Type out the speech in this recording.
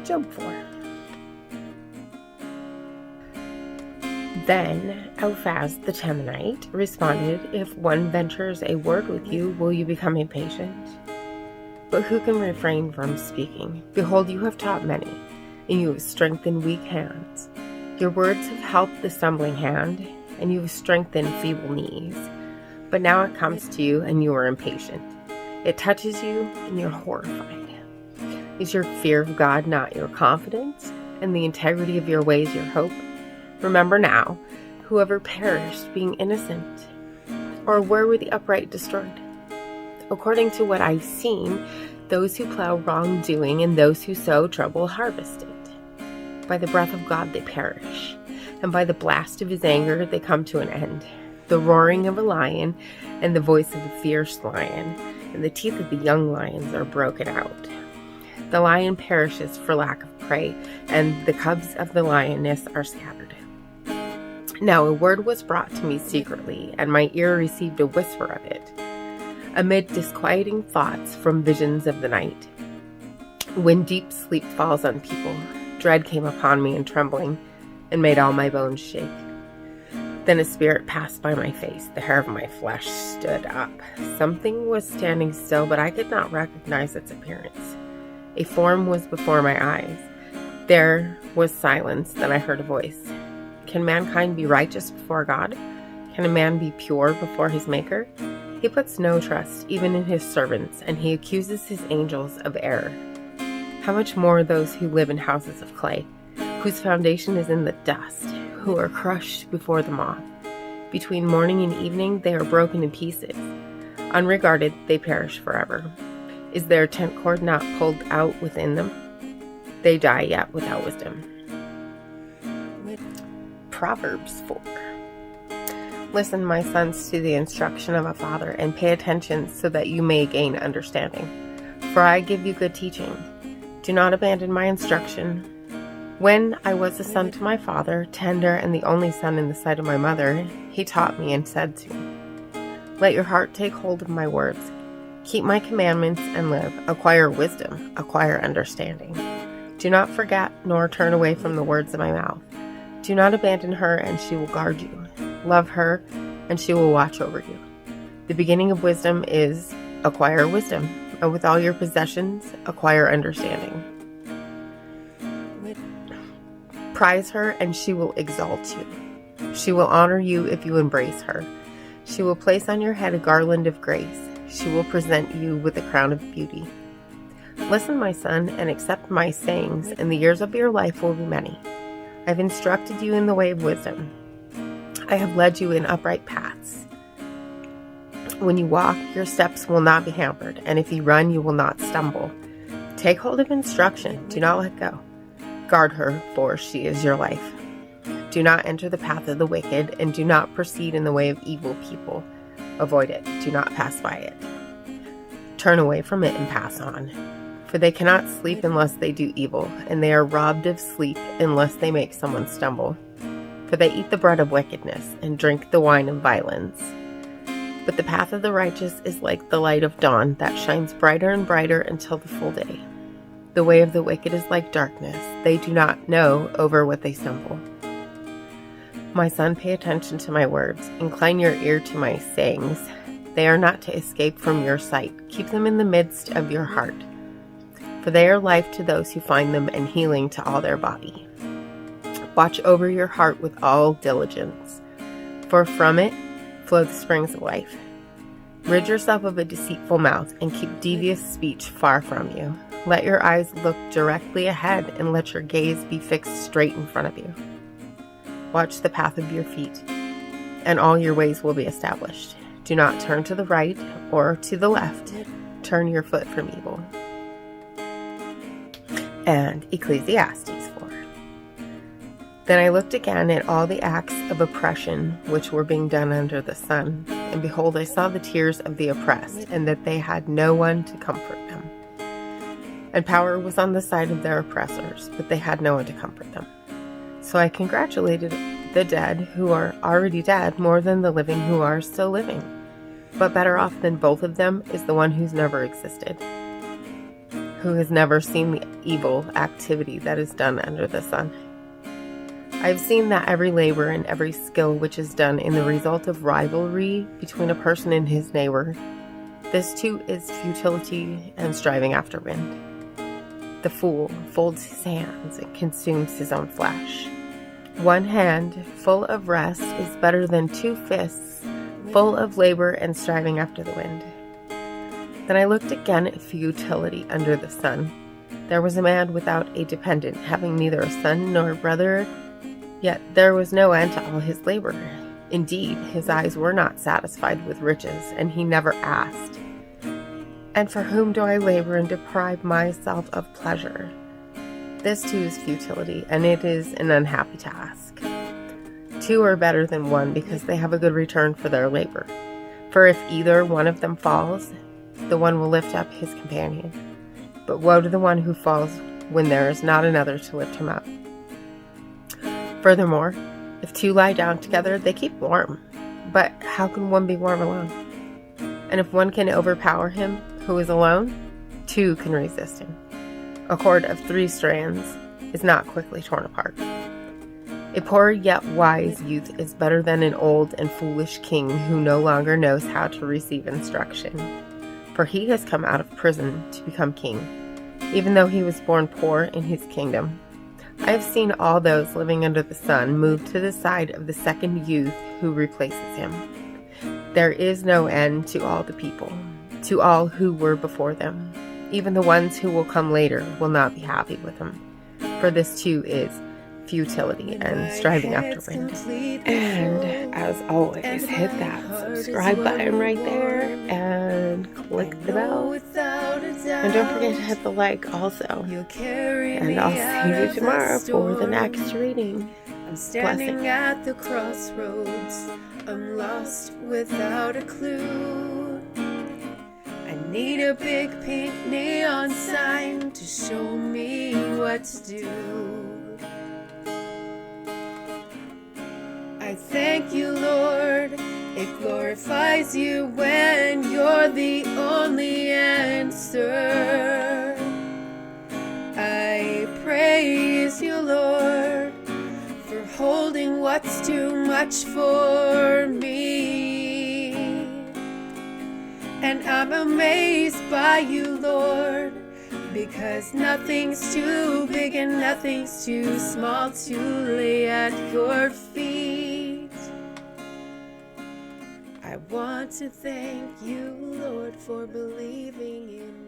Job 4. Then Eliphaz the Temanite responded, "If one ventures a word with you, will you become impatient? But who can refrain from speaking? Behold, you have taught many, and you have strengthened weak hands. Your words have helped the stumbling hand, and you have strengthened feeble knees. But now it comes to you, and you are impatient. It touches you, and you're horrified. Is your fear of God not your confidence, and the integrity of your ways your hope? Remember now, whoever perished being innocent, or where were the upright destroyed? According to what I've seen, those who plow wrongdoing and those who sow trouble harvest it. By the breath of God they perish, and by the blast of his anger they come to an end. The roaring of a lion and the voice of a fierce lion, and the teeth of the young lions are broken out. The lion perishes for lack of prey, and the cubs of the lioness are scattered. Now a word was brought to me secretly, and my ear received a whisper of it, amid disquieting thoughts from visions of the night. When deep sleep falls on people, dread came upon me and trembling, and made all my bones shake. Then a spirit passed by my face, the hair of my flesh stood up. Something was standing still, but I could not recognize its appearance. A form was before my eyes. There was silence, then I heard a voice. Can mankind be righteous before God? Can a man be pure before his Maker? He puts no trust even in his servants, and he accuses his angels of error. How much more those who live in houses of clay, whose foundation is in the dust, who are crushed before the moth. Between morning and evening they are broken in pieces. Unregarded, they perish forever. Is their tent cord not pulled out within them? They die yet without wisdom. Proverbs 4. Listen, my sons, to the instruction of a father, and pay attention so that you may gain understanding. For I give you good teaching. Do not abandon my instruction. When I was a son to my father, tender and the only son in the sight of my mother, he taught me and said to me, let your heart take hold of my words. Keep my commandments and live. Acquire wisdom, acquire understanding. Do not forget nor turn away from the words of my mouth. Do not abandon her, and she will guard you. Love her, and she will watch over you. The beginning of wisdom is acquire wisdom, and with all your possessions, acquire understanding. Prize her, and she will exalt you. She will honor you if you embrace her. She will place on your head a garland of grace. She will present you with a crown of beauty. Listen, my son, and accept my sayings, and the years of your life will be many. I have instructed you in the way of wisdom. I have led you in upright paths. When you walk, your steps will not be hampered, and if you run, you will not stumble. Take hold of instruction. Do not let go. Guard her, for she is your life. Do not enter the path of the wicked, and do not proceed in the way of evil people. Avoid it. Do not pass by it. Turn away from it and pass on. For they cannot sleep unless they do evil, and they are robbed of sleep unless they make someone stumble. For they eat the bread of wickedness and drink the wine of violence. But the path of the righteous is like the light of dawn that shines brighter and brighter until the full day. The way of the wicked is like darkness. They do not know over what they stumble. My son, pay attention to my words. Incline your ear to my sayings. They are not to escape from your sight. Keep them in the midst of your heart. For they are life to those who find them and healing to all their body. Watch over your heart with all diligence, for from it flow the springs of life. Rid yourself of a deceitful mouth and keep devious speech far from you. Let your eyes look directly ahead and let your gaze be fixed straight in front of you. Watch the path of your feet, and all your ways will be established. Do not turn to the right or to the left. Turn your foot from evil. And Ecclesiastes 4. Then I looked again at all the acts of oppression which were being done under the sun, and behold, I saw the tears of the oppressed, and that they had no one to comfort them. And power was on the side of their oppressors, but they had no one to comfort them. So I congratulated the dead who are already dead more than the living who are still living. But better off than both of them is the one who's never existed. who has never seen the evil activity that is done under the sun. I have seen that every labor and every skill which is done in the result of rivalry between a person and his neighbor, this too is futility and striving after wind. The fool folds his hands and consumes his own flesh. One hand full of rest is better than 2 fists full of labor and striving after the wind. Then I looked again at futility under the sun. There was a man without a dependent, having neither a son nor a brother, yet there was no end to all his labor. Indeed, his eyes were not satisfied with riches, and he never asked, "And for whom do I labor and deprive myself of pleasure?" This too is futility, and it is an unhappy task. 2 are better than 1 because they have a good return for their labor. For if either one of them falls, the one will lift up his companion. But woe to the one who falls when there is not another to lift him up. Furthermore, if 2 lie down together, they keep warm. But how can one be warm alone? And if one can overpower him who is alone, 2 can resist him. A cord of 3 strands is not quickly torn apart. A poor yet wise youth is better than an old and foolish king who no longer knows how to receive instruction. For he has come out of prison to become king, even though he was born poor in his kingdom. I have seen all those living under the sun move to the side of the second youth who replaces him. There is no end to all the people, to all who were before them. Even the ones who will come later will not be happy with him. For this too is futility and striving after wind. And as always, hit that subscribe button right there and click the bell. And don't forget to hit the like also. And I'll see you tomorrow for the next reading. I'm standing at the crossroads. I'm lost without a clue. I need a big pink neon sign to show me what to do. I thank you, Lord. It glorifies you when you're the only answer. I praise you, Lord, for holding what's too much for me. And I'm amazed by you, Lord, because nothing's too big and nothing's too small to lay at your feet. I want to thank you, Lord, for believing in me.